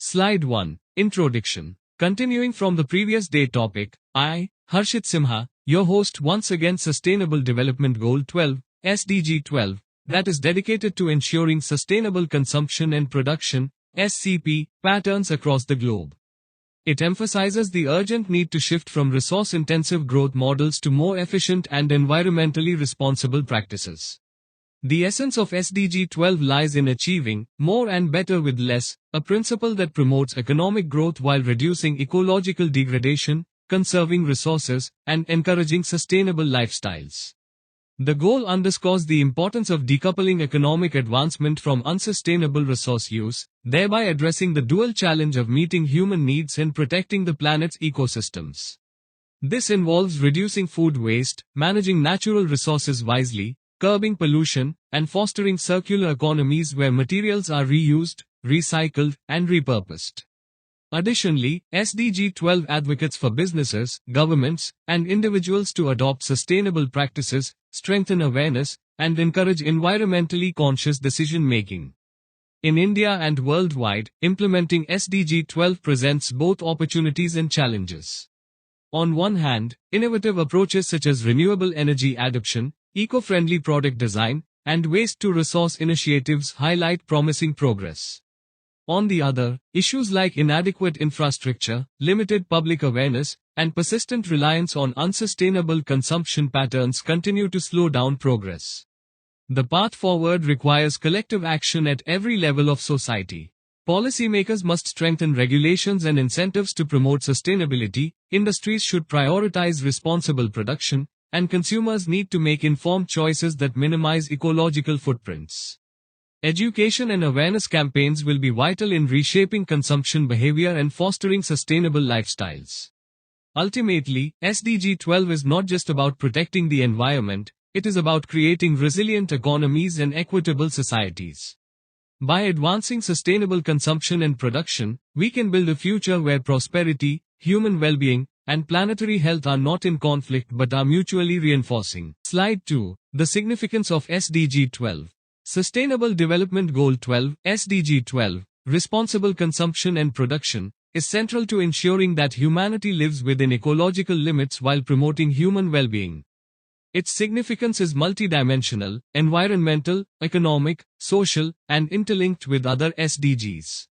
Slide 1. Introduction. Continuing from the previous day topic, I, Harshit Simha, your host once again Sustainable Development Goal 12, SDG 12, that is dedicated to ensuring sustainable consumption and production, SCP, patterns across the globe. It emphasizes the urgent need to shift from resource-intensive growth models to more efficient and environmentally responsible practices. The essence of SDG 12 lies in achieving more and better with less, a principle that promotes economic growth while reducing ecological degradation, conserving resources, and encouraging sustainable lifestyles. The goal underscores the importance of decoupling economic advancement from unsustainable resource use, thereby addressing the dual challenge of meeting human needs and protecting the planet's ecosystems. This involves reducing food waste, managing natural resources wisely, curbing pollution, and fostering circular economies where materials are reused, recycled, and repurposed. Additionally, SDG 12 advocates for businesses, governments, and individuals to adopt sustainable practices, strengthen awareness, and encourage environmentally conscious decision-making. In India and worldwide, implementing SDG 12 presents both opportunities and challenges. On one hand, innovative approaches such as renewable energy adoption, eco-friendly product design, and waste-to-resource initiatives highlight promising progress. On the other, issues like inadequate infrastructure, limited public awareness, and persistent reliance on unsustainable consumption patterns continue to slow down progress. The path forward requires collective action at every level of society. Policymakers must strengthen regulations and incentives to promote sustainability, industries should prioritize responsible production, and consumers need to make informed choices that minimize ecological footprints. Education and awareness campaigns will be vital in reshaping consumption behavior and fostering sustainable lifestyles. Ultimately, SDG 12 is not just about protecting the environment, it is about creating resilient economies and equitable societies. By advancing sustainable consumption and production, we can build a future where prosperity, human well-being, and planetary health are not in conflict but are mutually reinforcing. Slide 2. The significance of SDG 12. Sustainable Development Goal 12, SDG 12, responsible consumption and production, is central to ensuring that humanity lives within ecological limits while promoting human well-being. Its significance is multidimensional, environmental, economic, social, and interlinked with other SDGs.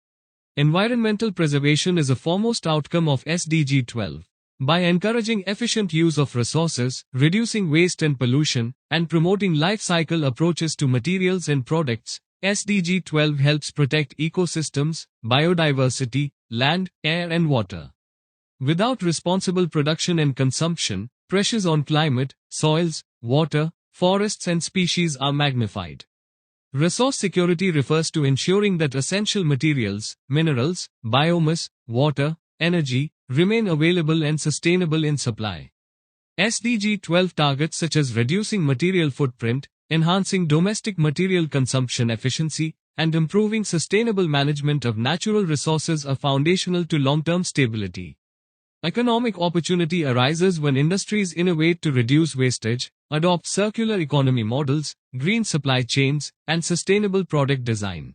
Environmental preservation is a foremost outcome of SDG 12. By encouraging efficient use of resources, reducing waste and pollution, and promoting life cycle approaches to materials and products, SDG 12 helps protect ecosystems, biodiversity, land, air and water. Without responsible production and consumption, pressures on climate, soils, water, forests and species are magnified. Resource security refers to ensuring that essential materials, minerals, biomass, water, energy, remain available and sustainable in supply. SDG 12 targets such as reducing material footprint, enhancing domestic material consumption efficiency, and improving sustainable management of natural resources are foundational to long-term stability. Economic opportunity arises when industries innovate to reduce wastage, adopt circular economy models, green supply chains, and sustainable product design.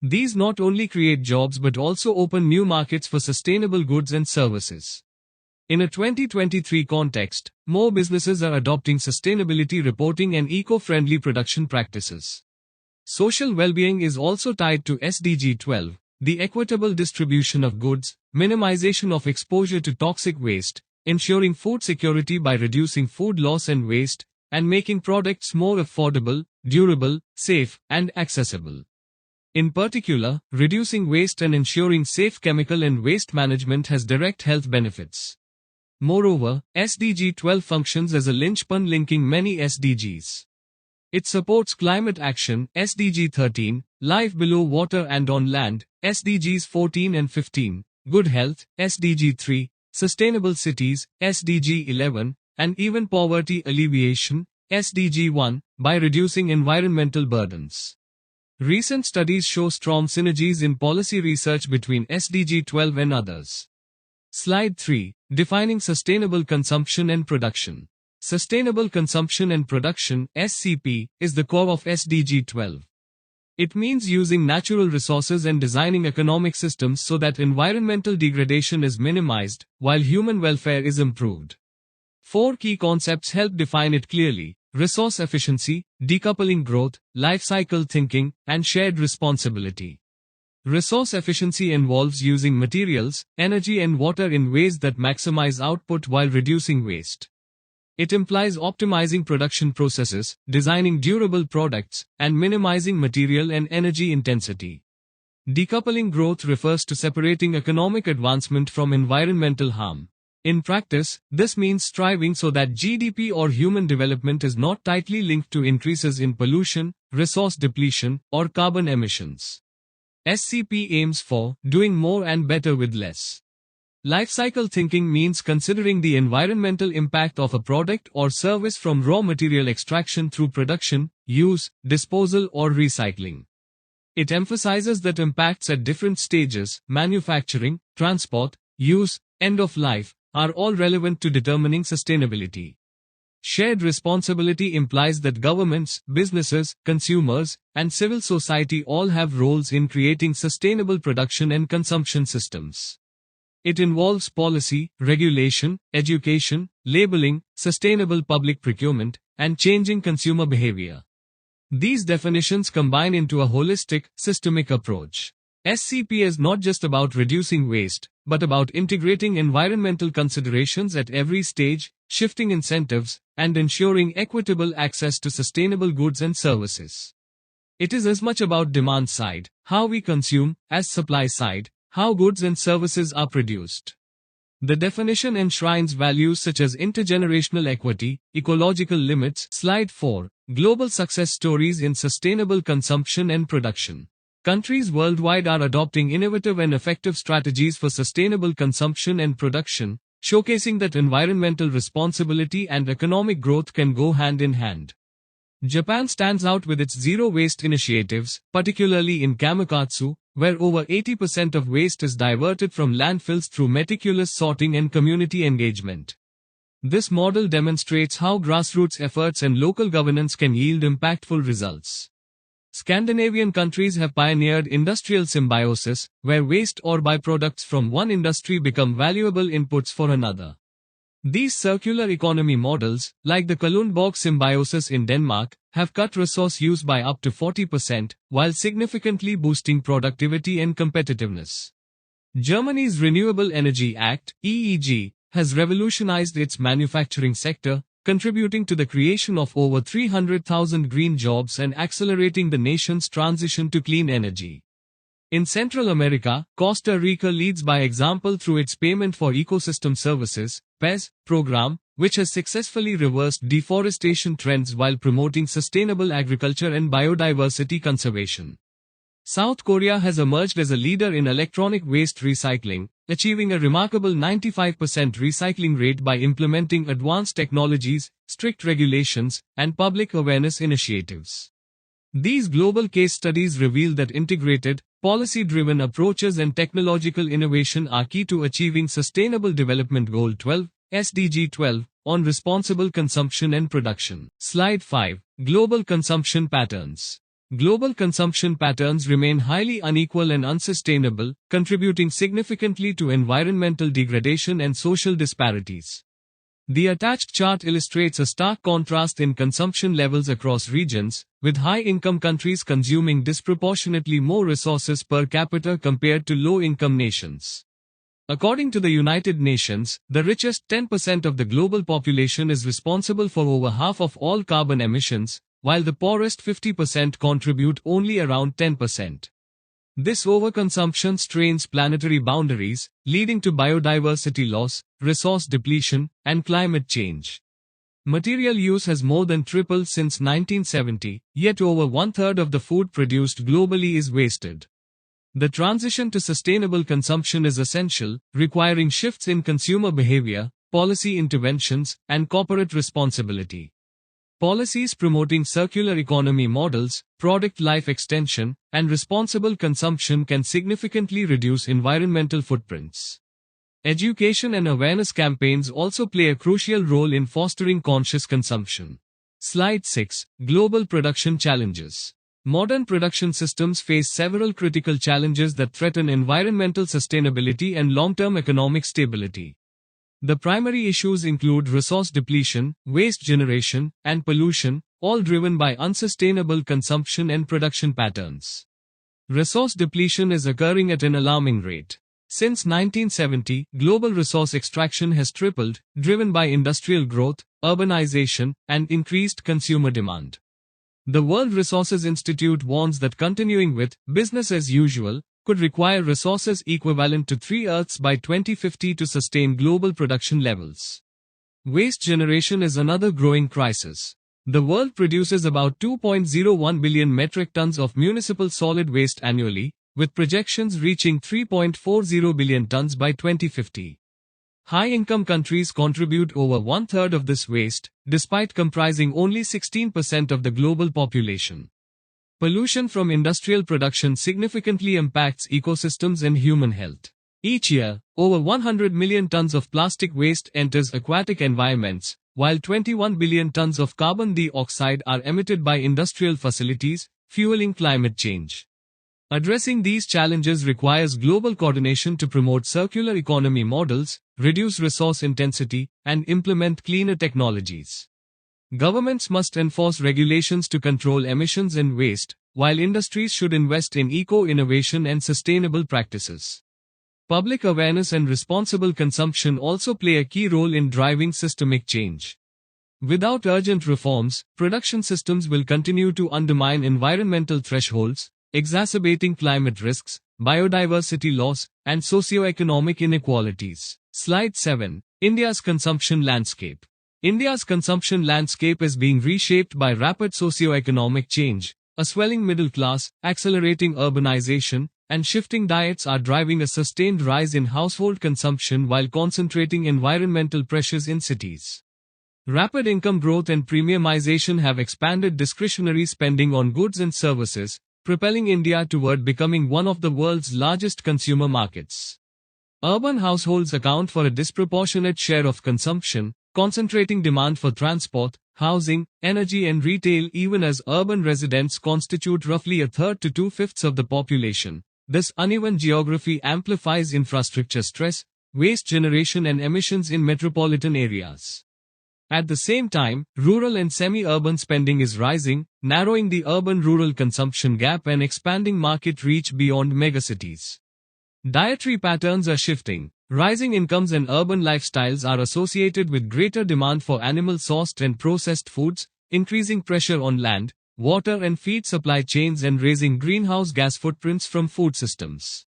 These not only create jobs but also open new markets for sustainable goods and services. In a 2023 context, more businesses are adopting sustainability reporting and eco-friendly production practices. Social well-being is also tied to SDG 12, the equitable distribution of goods, minimization of exposure to toxic waste, ensuring food security by reducing food loss and waste, and making products more affordable, durable, safe, and accessible. In particular, reducing waste and ensuring safe chemical and waste management has direct health benefits. Moreover, SDG 12 functions as a linchpin linking many SDGs. It supports climate action, SDG 13, life below water and on land, SDGs 14 and 15, good health, SDG 3, sustainable cities, SDG 11, and even poverty alleviation, SDG 1, by reducing environmental burdens. Recent studies show strong synergies in policy research between SDG 12 and others. Slide 3. Defining sustainable consumption and production. Sustainable consumption and production (SCP) is the core of SDG 12. It means using natural resources and designing economic systems so that environmental degradation is minimized, while human welfare is improved. Four key concepts help define it clearly: resource efficiency, decoupling growth, life cycle thinking, and shared responsibility. Resource efficiency involves using materials, energy and water in ways that maximize output while reducing waste. It implies optimizing production processes, designing durable products, and minimizing material and energy intensity. Decoupling growth refers to separating economic advancement from environmental harm. In practice, this means striving so that GDP or human development is not tightly linked to increases in pollution, resource depletion, or carbon emissions. SCP aims for doing more and better with less. Life cycle thinking means considering the environmental impact of a product or service from raw material extraction through production, use, disposal, or recycling. It emphasizes that impacts at different stages, manufacturing, transport, use, end of life, are all relevant to determining sustainability. Shared responsibility implies that governments, businesses, consumers, and civil society all have roles in creating sustainable production and consumption systems. It involves policy, regulation, education, labeling, sustainable public procurement, and changing consumer behavior. These definitions combine into a holistic, systemic approach. SCP is not just about reducing waste, but about integrating environmental considerations at every stage, shifting incentives, and ensuring equitable access to sustainable goods and services. It is as much about demand side, how we consume, as supply side, how goods and services are produced. The definition enshrines values such as intergenerational equity, ecological limits, Slide 4, global success stories in sustainable consumption and production. Countries worldwide are adopting innovative and effective strategies for sustainable consumption and production, showcasing that environmental responsibility and economic growth can go hand in hand. Japan stands out with its zero-waste initiatives, particularly in Kamakatsu, where over 80% of waste is diverted from landfills through meticulous sorting and community engagement. This model demonstrates how grassroots efforts and local governance can yield impactful results. Scandinavian countries have pioneered industrial symbiosis, where waste or byproducts from one industry become valuable inputs for another. These circular economy models, like the Kalundborg symbiosis in Denmark, have cut resource use by up to 40%, while significantly boosting productivity and competitiveness. Germany's Renewable Energy Act, EEG, has revolutionized its manufacturing sector, contributing to the creation of over 300,000 green jobs and accelerating the nation's transition to clean energy. In Central America, Costa Rica leads by example through its Payment for Ecosystem Services (PES) program, which has successfully reversed deforestation trends while promoting sustainable agriculture and biodiversity conservation. South Korea has emerged as a leader in electronic waste recycling, achieving a remarkable 95% recycling rate by implementing advanced technologies, strict regulations, and public awareness initiatives. These global case studies reveal that integrated, policy-driven approaches and technological innovation are key to achieving Sustainable Development Goal 12, SDG 12, on responsible consumption and production. Slide 5. Global consumption patterns. Global consumption patterns remain highly unequal and unsustainable, contributing significantly to environmental degradation and social disparities. The attached chart illustrates a stark contrast in consumption levels across regions, with high-income countries consuming disproportionately more resources per capita compared to low-income nations. According to the United Nations, the richest 10% of the global population is responsible for over half of all carbon emissions, while the poorest 50% contribute only around 10%. This overconsumption strains planetary boundaries, leading to biodiversity loss, resource depletion, and climate change. Material use has more than tripled since 1970, yet over one-third of the food produced globally is wasted. The transition to sustainable consumption is essential, requiring shifts in consumer behavior, policy interventions, and corporate responsibility. Policies promoting circular economy models, product life extension, and responsible consumption can significantly reduce environmental footprints. Education and awareness campaigns also play a crucial role in fostering conscious consumption. Slide 6. Global production challenges. Modern production systems face several critical challenges that threaten environmental sustainability and long-term economic stability. The primary issues include resource depletion, waste generation, and pollution, all driven by unsustainable consumption and production patterns. Resource depletion is occurring at an alarming rate. Since 1970, global resource extraction has tripled, driven by industrial growth, urbanization, and increased consumer demand. The World Resources Institute warns that continuing with business as usual could require resources equivalent to 3 Earths by 2050 to sustain global production levels. Waste generation is another growing crisis. The world produces about 2.01 billion metric tons of municipal solid waste annually, with projections reaching 3.40 billion tons by 2050. High-income countries contribute over one-third of this waste, despite comprising only 16% of the global population. Pollution from industrial production significantly impacts ecosystems and human health. Each year, over 100 million tons of plastic waste enters aquatic environments, while 21 billion tons of carbon dioxide are emitted by industrial facilities, fueling climate change. Addressing these challenges requires global coordination to promote circular economy models, reduce resource intensity, and implement cleaner technologies. Governments must enforce regulations to control emissions and waste, while industries should invest in eco-innovation and sustainable practices. Public awareness and responsible consumption also play a key role in driving systemic change. Without urgent reforms, production systems will continue to undermine environmental thresholds, exacerbating climate risks, biodiversity loss, and socio-economic inequalities. Slide 7. India's consumption landscape. India's consumption landscape is being reshaped by rapid socio-economic change. A swelling middle class, accelerating urbanization, and shifting diets are driving a sustained rise in household consumption while concentrating environmental pressures in cities. Rapid income growth and premiumization have expanded discretionary spending on goods and services, propelling India toward becoming one of the world's largest consumer markets. Urban households account for a disproportionate share of consumption, concentrating demand for transport, housing, energy and retail even as urban residents constitute roughly a third to two-fifths of the population. This uneven geography amplifies infrastructure stress, waste generation and emissions in metropolitan areas. At the same time, rural and semi-urban spending is rising, narrowing the urban-rural consumption gap and expanding market reach beyond megacities. Dietary patterns are shifting. Rising incomes and urban lifestyles are associated with greater demand for animal-sourced and processed foods, increasing pressure on land, water and feed supply chains and raising greenhouse gas footprints from food systems.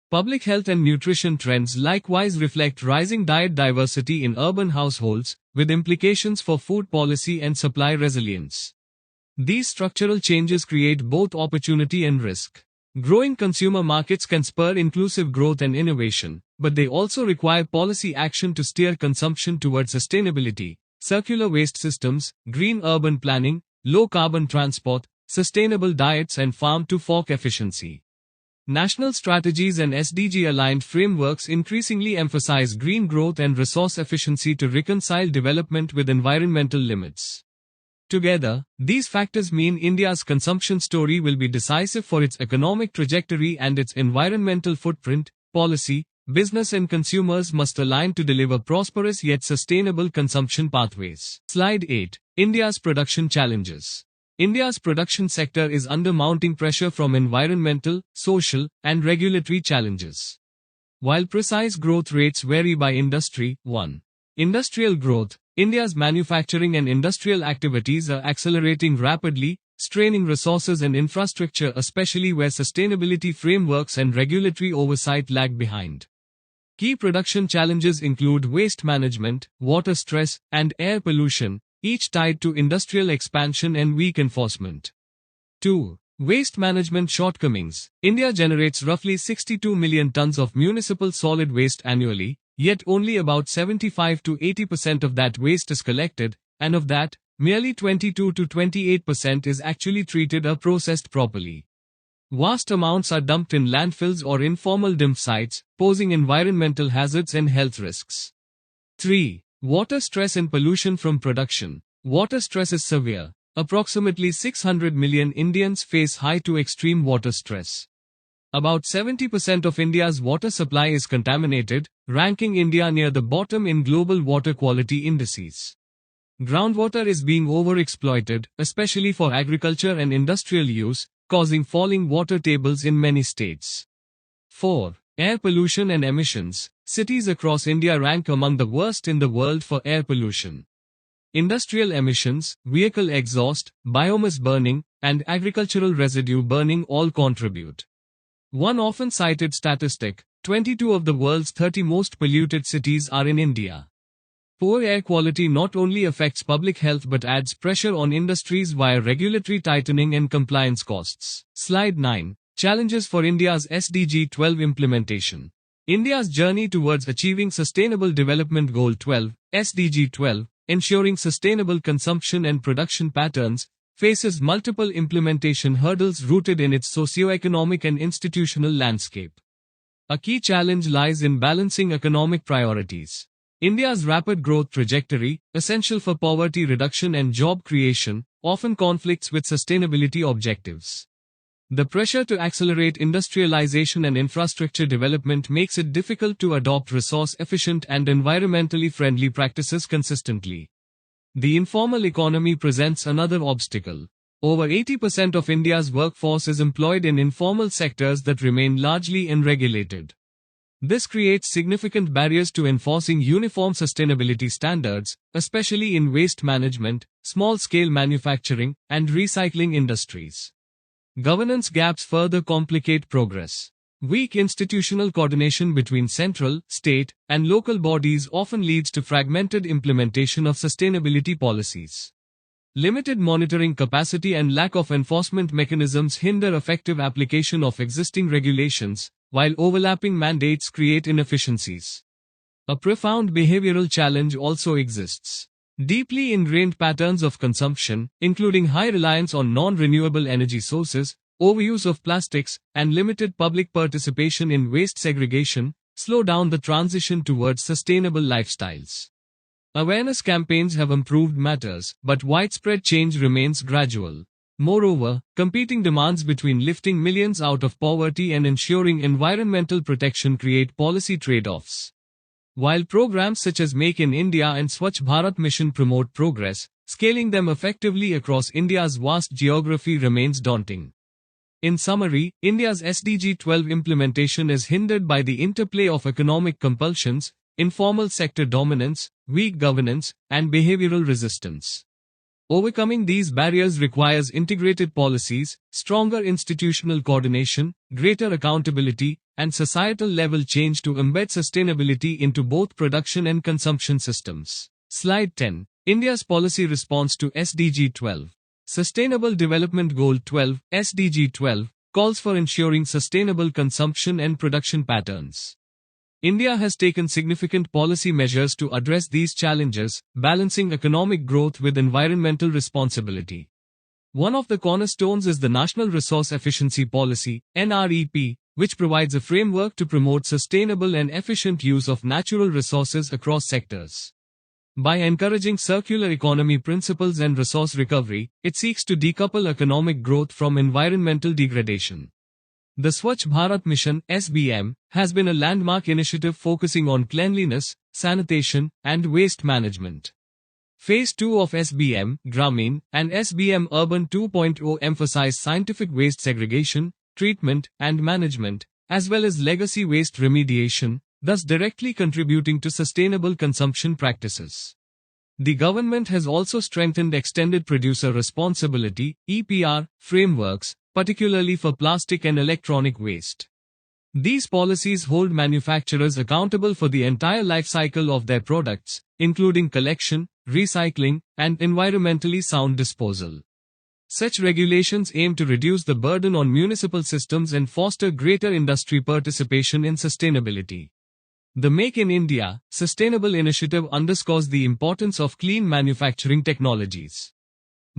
Public health and nutrition trends likewise reflect rising diet diversity in urban households, with implications for food policy and supply resilience. These structural changes create both opportunity and risk. Growing consumer markets can spur inclusive growth and innovation, but they also require policy action to steer consumption toward sustainability, circular waste systems, green urban planning, low-carbon transport, sustainable diets and farm-to-fork efficiency. National strategies and SDG-aligned frameworks increasingly emphasize green growth and resource efficiency to reconcile development with environmental limits. Together, these factors mean India's consumption story will be decisive for its economic trajectory and its environmental footprint. Policy, business and consumers must align to deliver prosperous yet sustainable consumption pathways. Slide 8. India's production challenges. India's production sector is under mounting pressure from environmental, social, and regulatory challenges. While precise growth rates vary by industry, 1. Industrial growth. India's manufacturing and industrial activities are accelerating rapidly, straining resources and infrastructure especially where sustainability frameworks and regulatory oversight lag behind. Key production challenges include waste management, water stress, and air pollution, each tied to industrial expansion and weak enforcement. 2. Waste management shortcomings. India generates roughly 62 million tons of municipal solid waste annually, yet only about 75 to 80% of that waste is collected, and of that, merely 22 to 28% is actually treated or processed properly. Vast amounts are dumped in landfills or informal dump sites, posing environmental hazards and health risks. 3. Water stress and pollution from production. Water stress is severe. approximately 600 million Indians face high to extreme water stress. About 70% of India's water supply is contaminated, ranking India near the bottom in global water quality indices. Groundwater is being overexploited, especially for agriculture and industrial use, causing falling water tables in many states. 4. Air pollution and emissions. Cities across India rank among the worst in the world for air pollution. Industrial emissions, vehicle exhaust, biomass burning, and agricultural residue burning all contribute. One often cited statistic, 22 of the world's 30 most polluted cities are in India. Poor air quality not only affects public health but adds pressure on industries via regulatory tightening and compliance costs. Slide 9. Challenges for India's SDG 12 implementation. India's journey towards achieving Sustainable Development Goal 12, SDG 12, ensuring sustainable consumption and production patterns, faces multiple implementation hurdles rooted in its socio-economic and institutional landscape. A key challenge lies in balancing economic priorities. India's rapid growth trajectory, essential for poverty reduction and job creation, often conflicts with sustainability objectives. The pressure to accelerate industrialization and infrastructure development makes it difficult to adopt resource-efficient and environmentally friendly practices consistently. The informal economy presents another obstacle. Over 80% of India's workforce is employed in informal sectors that remain largely unregulated. This creates significant barriers to enforcing uniform sustainability standards, especially in waste management, small-scale manufacturing, and recycling industries. Governance gaps further complicate progress. Weak institutional coordination between central, state, and local bodies often leads to fragmented implementation of sustainability policies. Limited monitoring capacity and lack of enforcement mechanisms hinder effective application of existing regulations, while overlapping mandates create inefficiencies. A profound behavioral challenge also exists. Deeply ingrained patterns of consumption, including high reliance on non-renewable energy sources, overuse of plastics, and limited public participation in waste segregation, slow down the transition towards sustainable lifestyles. Awareness campaigns have improved matters, but widespread change remains gradual. Moreover, competing demands between lifting millions out of poverty and ensuring environmental protection create policy trade-offs. While programs such as Make in India and Swachh Bharat Mission promote progress, scaling them effectively across India's vast geography remains daunting. In summary, India's SDG 12 implementation is hindered by the interplay of economic compulsions, informal sector dominance, weak governance, and behavioral resistance. Overcoming these barriers requires integrated policies, stronger institutional coordination, greater accountability, and societal-level change to embed sustainability into both production and consumption systems. Slide 10. India's policy response to SDG 12. Sustainable Development Goal 12, SDG 12, calls for ensuring sustainable consumption and production patterns. India has taken significant policy measures to address these challenges, balancing economic growth with environmental responsibility. One of the cornerstones is the National Resource Efficiency Policy, NREP, which provides a framework to promote sustainable and efficient use of natural resources across sectors. By encouraging circular economy principles and resource recovery, it seeks to decouple economic growth from environmental degradation. The Swachh Bharat Mission (SBM) has been a landmark initiative focusing on cleanliness, sanitation, and waste management. Phase 2 of SBM, Grameen, and SBM Urban 2.0 emphasize scientific waste segregation, treatment, and management, as well as legacy waste remediation, thus directly contributing to sustainable consumption practices. The government has also strengthened extended producer responsibility (EPR) frameworks, particularly for plastic and electronic waste. These policies hold manufacturers accountable for the entire life cycle of their products, including collection, recycling, and environmentally sound disposal. Such regulations aim to reduce the burden on municipal systems and foster greater industry participation in sustainability. The Make in India, Sustainable initiative underscores the importance of clean manufacturing technologies.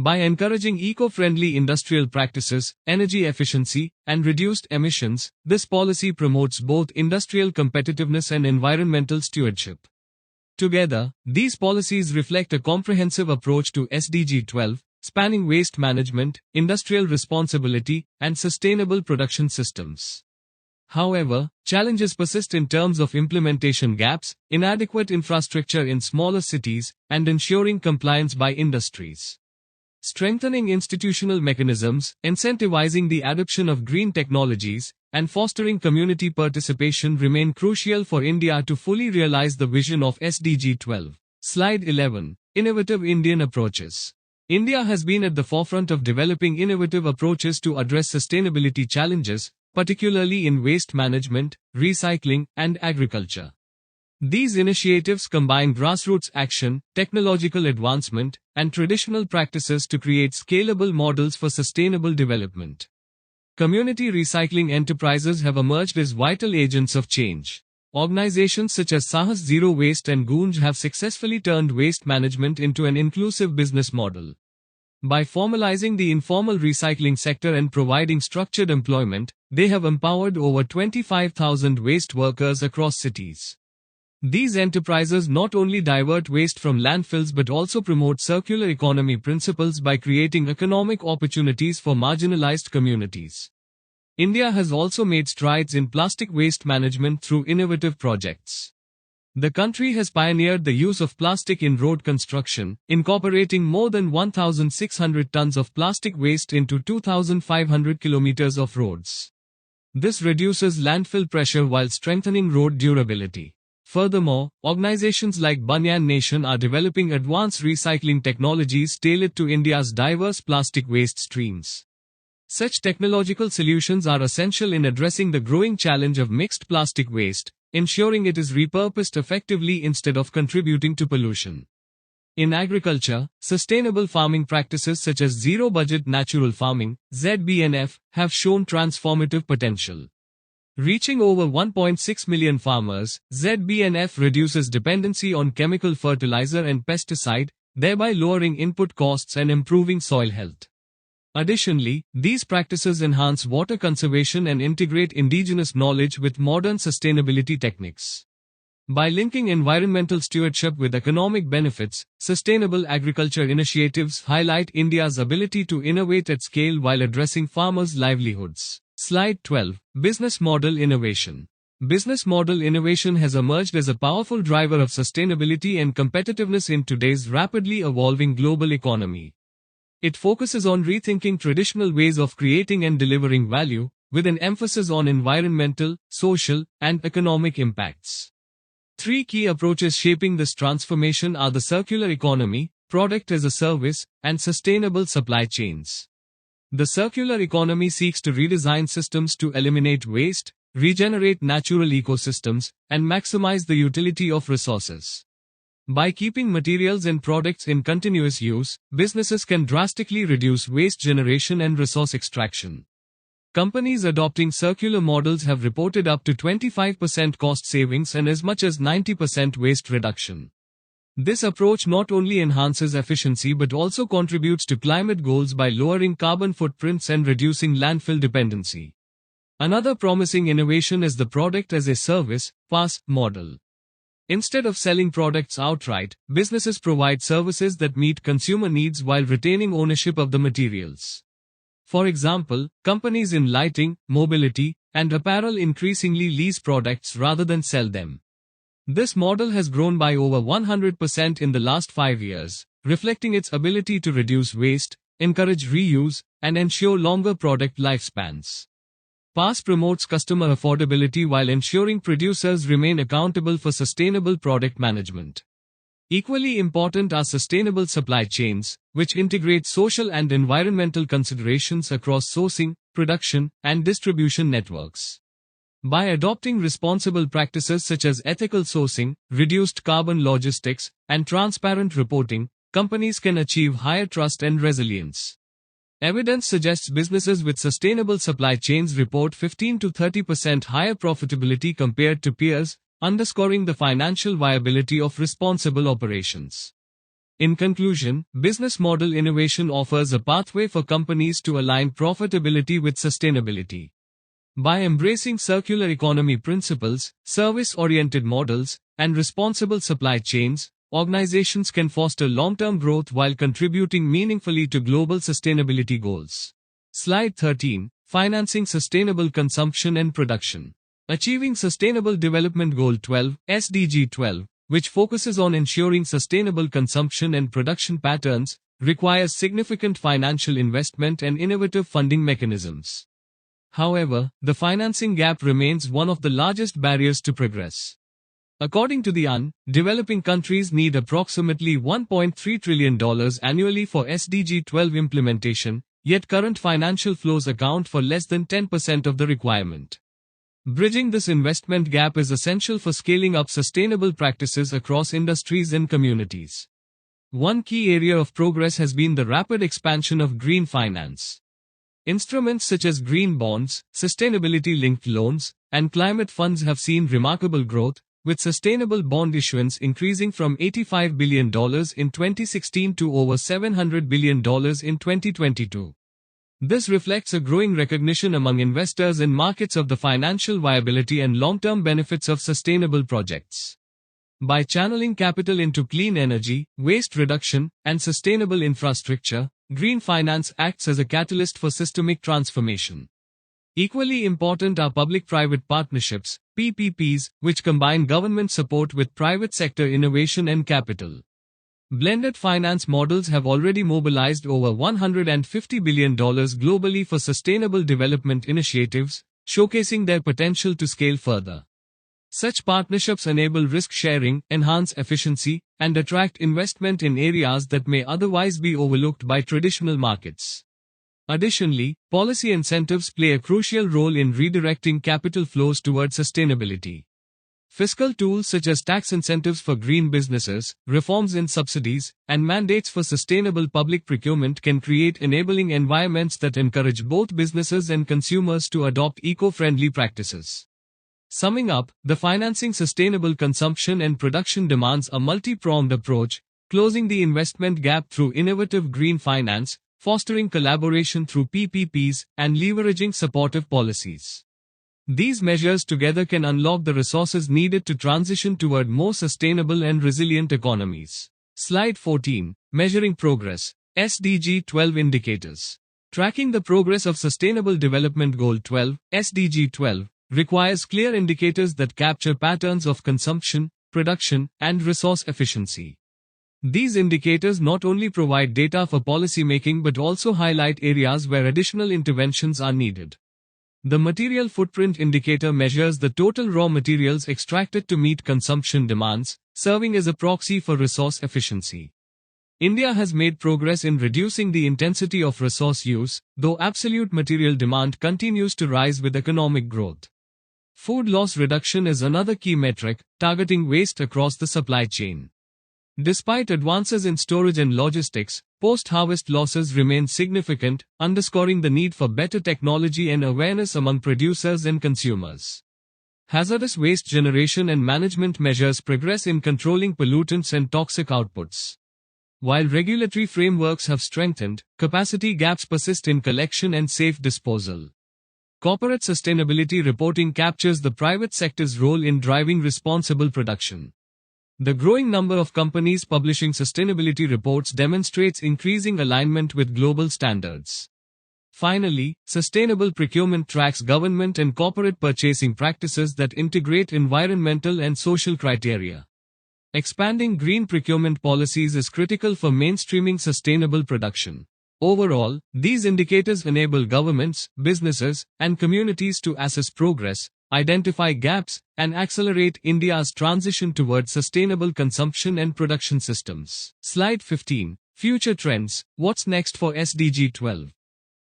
By encouraging eco-friendly industrial practices, energy efficiency, and reduced emissions, this policy promotes both industrial competitiveness and environmental stewardship. Together, these policies reflect a comprehensive approach to SDG 12, spanning waste management, industrial responsibility, and sustainable production systems. However, challenges persist in terms of implementation gaps, inadequate infrastructure in smaller cities, and ensuring compliance by industries. Strengthening institutional mechanisms, incentivizing the adoption of green technologies, and fostering community participation remain crucial for India to fully realize the vision of SDG 12. Slide 11. Innovative Indian approaches. India has been at the forefront of developing innovative approaches to address sustainability challenges, particularly in waste management, recycling, and agriculture. These initiatives combine grassroots action, technological advancement, and traditional practices to create scalable models for sustainable development. Community recycling enterprises have emerged as vital agents of change. Organizations such as Sahas Zero Waste and Goonj have successfully turned waste management into an inclusive business model. By formalizing the informal recycling sector and providing structured employment, they have empowered over 25,000 waste workers across cities. These enterprises not only divert waste from landfills but also promote circular economy principles by creating economic opportunities for marginalized communities. India has also made strides in plastic waste management through innovative projects. The country has pioneered the use of plastic in road construction, incorporating more than 1,600 tons of plastic waste into 2,500 kilometers of roads. This reduces landfill pressure while strengthening road durability. Furthermore, organizations like Banyan Nation are developing advanced recycling technologies tailored to India's diverse plastic waste streams. Such technological solutions are essential in addressing the growing challenge of mixed plastic waste, ensuring it is repurposed effectively instead of contributing to pollution. In agriculture, sustainable farming practices such as zero-budget natural farming, ZBNF, have shown transformative potential. Reaching over 1.6 million farmers, ZBNF reduces dependency on chemical fertilizer and pesticide, thereby lowering input costs and improving soil health. Additionally, these practices enhance water conservation and integrate indigenous knowledge with modern sustainability techniques. By linking environmental stewardship with economic benefits, sustainable agriculture initiatives highlight India's ability to innovate at scale while addressing farmers' livelihoods. Slide 12. Business Model Innovation. Business model innovation has emerged as a powerful driver of sustainability and competitiveness in today's rapidly evolving global economy. It focuses on rethinking traditional ways of creating and delivering value, with an emphasis on environmental, social, and economic impacts. Three key approaches shaping this transformation are the circular economy, product as a service, and sustainable supply chains. The circular economy seeks to redesign systems to eliminate waste, regenerate natural ecosystems, and maximize the utility of resources. By keeping materials and products in continuous use, businesses can drastically reduce waste generation and resource extraction. Companies adopting circular models have reported up to 25% cost savings and as much as 90% waste reduction. This approach not only enhances efficiency but also contributes to climate goals by lowering carbon footprints and reducing landfill dependency. Another promising innovation is the product as a service (PaaS) model. Instead of selling products outright, businesses provide services that meet consumer needs while retaining ownership of the materials. For example, companies in lighting, mobility, and apparel increasingly lease products rather than sell them. This model has grown by over 100% in the last 5 years, reflecting its ability to reduce waste, encourage reuse, and ensure longer product lifespans. PaaS promotes customer affordability while ensuring producers remain accountable for sustainable product management. Equally important are sustainable supply chains, which integrate social and environmental considerations across sourcing, production, and distribution networks. By adopting responsible practices such as ethical sourcing, reduced carbon logistics, and transparent reporting, companies can achieve higher trust and resilience. Evidence suggests businesses with sustainable supply chains report 15 to 30% higher profitability compared to peers, underscoring the financial viability of responsible operations. In conclusion, business model innovation offers a pathway for companies to align profitability with sustainability. By embracing circular economy principles, service-oriented models, and responsible supply chains, organizations can foster long-term growth while contributing meaningfully to global sustainability goals. Slide 13. Financing sustainable consumption and production. Achieving Sustainable Development Goal 12, SDG 12, which focuses on ensuring sustainable consumption and production patterns, requires significant financial investment and innovative funding mechanisms. However, the financing gap remains one of the largest barriers to progress. According to the UN, developing countries need approximately $1.3 trillion annually for SDG 12 implementation, yet current financial flows account for less than 10% of the requirement. Bridging this investment gap is essential for scaling up sustainable practices across industries and communities. One key area of progress has been the rapid expansion of green finance. Instruments such as green bonds, sustainability-linked loans, and climate funds have seen remarkable growth, with sustainable bond issuance increasing from $85 billion in 2016 to over $700 billion in 2022. This reflects a growing recognition among investors in markets of the financial viability and long-term benefits of sustainable projects. By channeling capital into clean energy, waste reduction, and sustainable infrastructure, green finance acts as a catalyst for systemic transformation. Equally important are public-private partnerships, PPPs, which combine government support with private sector innovation and capital. Blended finance models have already mobilized over $150 billion globally for sustainable development initiatives, showcasing their potential to scale further. Such partnerships enable risk sharing, enhance efficiency, and attract investment in areas that may otherwise be overlooked by traditional markets. Additionally, policy incentives play a crucial role in redirecting capital flows toward sustainability. Fiscal tools such as tax incentives for green businesses, reforms in subsidies, and mandates for sustainable public procurement can create enabling environments that encourage both businesses and consumers to adopt eco-friendly practices. Summing up, the financing sustainable consumption and production demands a multi-pronged approach, closing the investment gap through innovative green finance, fostering collaboration through PPPs, and leveraging supportive policies. These measures together can unlock the resources needed to transition toward more sustainable and resilient economies. Slide 14. Measuring Progress. SDG 12 Indicators. Tracking the progress of Sustainable Development Goal 12, SDG 12, requires clear indicators that capture patterns of consumption, production, and resource efficiency. These indicators not only provide data for policymaking but also highlight areas where additional interventions are needed. The Material Footprint Indicator measures the total raw materials extracted to meet consumption demands, serving as a proxy for resource efficiency. India has made progress in reducing the intensity of resource use, though absolute material demand continues to rise with economic growth. Food loss reduction is another key metric, targeting waste across the supply chain. Despite advances in storage and logistics, post-harvest losses remain significant, underscoring the need for better technology and awareness among producers and consumers. Hazardous waste generation and management measures progress in controlling pollutants and toxic outputs. While regulatory frameworks have strengthened, capacity gaps persist in collection and safe disposal. Corporate sustainability reporting captures the private sector's role in driving responsible production. The growing number of companies publishing sustainability reports demonstrates increasing alignment with global standards. Finally, sustainable procurement tracks government and corporate purchasing practices that integrate environmental and social criteria. Expanding green procurement policies is critical for mainstreaming sustainable production. Overall, these indicators enable governments, businesses, and communities to assess progress, identify gaps, and accelerate India's transition towards sustainable consumption and production systems. Slide 15. Future Trends. What's next for SDG 12?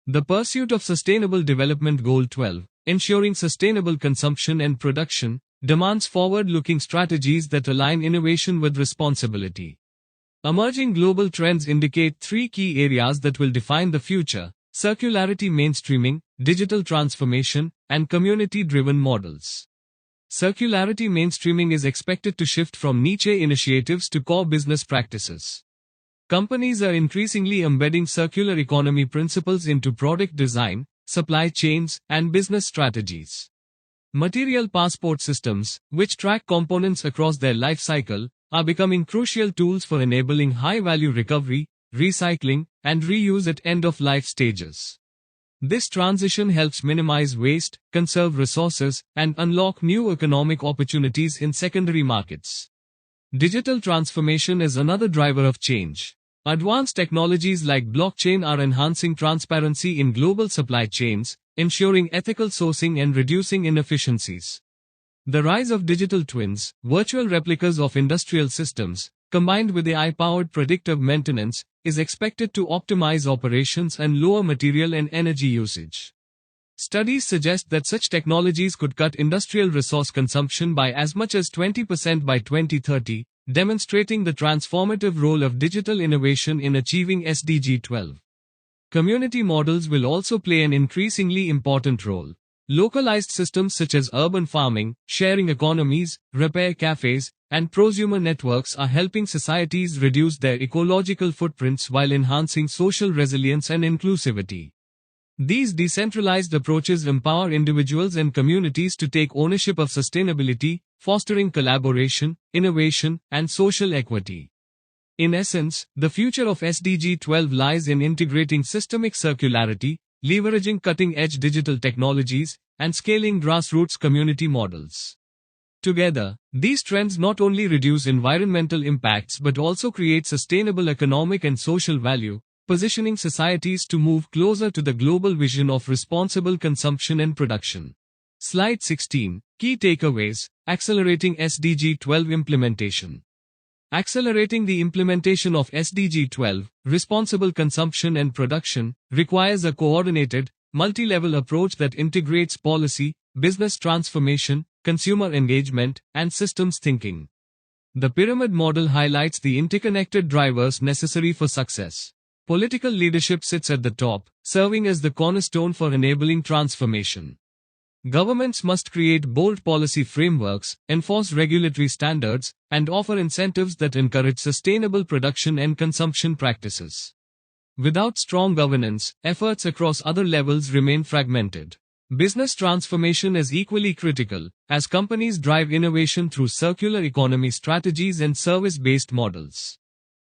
The pursuit of Sustainable Development Goal 12, ensuring sustainable consumption and production, demands forward-looking strategies that align innovation with responsibility. Emerging global trends indicate three key areas that will define the future: circularity mainstreaming, digital transformation, and community-driven models. Circularity mainstreaming is expected to shift from niche initiatives to core business practices. Companies are increasingly embedding circular economy principles into product design, supply chains, and business strategies. Material passport systems, which track components across their life cycle, are becoming crucial tools for enabling high-value recovery, recycling, and reuse at end-of-life stages. This transition helps minimize waste, conserve resources, and unlock new economic opportunities in secondary markets. Digital transformation is another driver of change. Advanced technologies like blockchain are enhancing transparency in global supply chains, ensuring ethical sourcing and reducing inefficiencies. The rise of digital twins, virtual replicas of industrial systems, combined with AI-powered predictive maintenance, is expected to optimize operations and lower material and energy usage. Studies suggest that such technologies could cut industrial resource consumption by as much as 20% by 2030, demonstrating the transformative role of digital innovation in achieving SDG 12. Community models will also play an increasingly important role. Localized systems such as urban farming, sharing economies, repair cafes, and prosumer networks are helping societies reduce their ecological footprints while enhancing social resilience and inclusivity. These decentralized approaches empower individuals and communities to take ownership of sustainability, fostering collaboration, innovation, and social equity. In essence, the future of SDG 12 lies in integrating systemic circularity, leveraging cutting-edge digital technologies, and scaling grassroots community models. Together, these trends not only reduce environmental impacts but also create sustainable economic and social value, positioning societies to move closer to the global vision of responsible consumption and production. Slide 16. Key takeaways: accelerating SDG 12 implementation. Accelerating the implementation of SDG 12, responsible consumption and production, requires a coordinated, multi-level approach that integrates policy, business transformation, consumer engagement, and systems thinking. The pyramid model highlights the interconnected drivers necessary for success. Political leadership sits at the top, serving as the cornerstone for enabling transformation. Governments must create bold policy frameworks, enforce regulatory standards, and offer incentives that encourage sustainable production and consumption practices. Without strong governance, efforts across other levels remain fragmented. Business transformation is equally critical, as companies drive innovation through circular economy strategies and service-based models.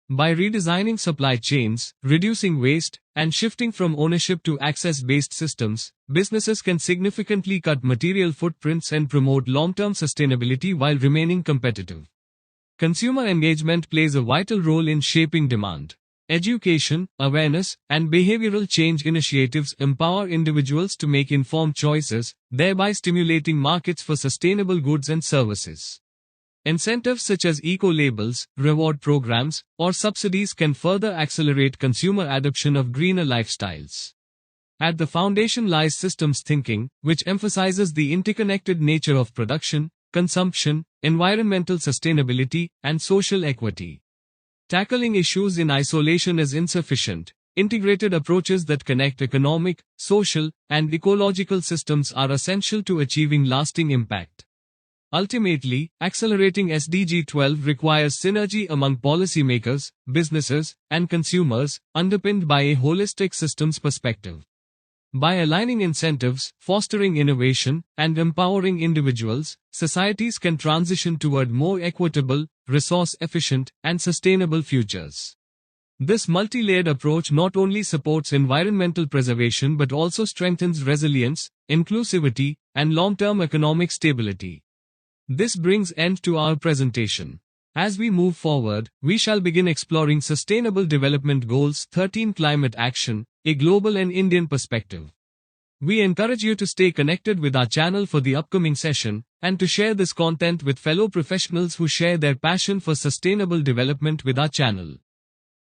By redesigning supply chains, reducing waste, and shifting from ownership to access-based systems, businesses can significantly cut material footprints and promote long-term sustainability while remaining competitive. Consumer engagement plays a vital role in shaping demand. Education, awareness, and behavioral change initiatives empower individuals to make informed choices, thereby stimulating markets for sustainable goods and services. Incentives such as eco-labels, reward programs, or subsidies can further accelerate consumer adoption of greener lifestyles. At the foundation lies systems thinking, which emphasizes the interconnected nature of production, consumption, environmental sustainability, and social equity. Tackling issues in isolation is insufficient. Integrated approaches that connect economic, social, and ecological systems are essential to achieving lasting impact. Ultimately, accelerating SDG 12 requires synergy among policymakers, businesses, and consumers, underpinned by a holistic systems perspective. By aligning incentives, fostering innovation, and empowering individuals, societies can transition toward more equitable, resource-efficient, and sustainable futures. This multi-layered approach not only supports environmental preservation but also strengthens resilience, inclusivity, and long-term economic stability. This brings end to our presentation. As we move forward, we shall begin exploring Sustainable Development Goals 13 Climate Action, a global and Indian perspective. We encourage you to stay connected with our channel for the upcoming session, and to share this content with fellow professionals who share their passion for sustainable development with our channel.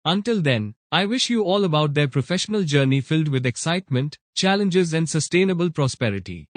Until then, I wish you all about their professional journey filled with excitement, challenges and sustainable prosperity.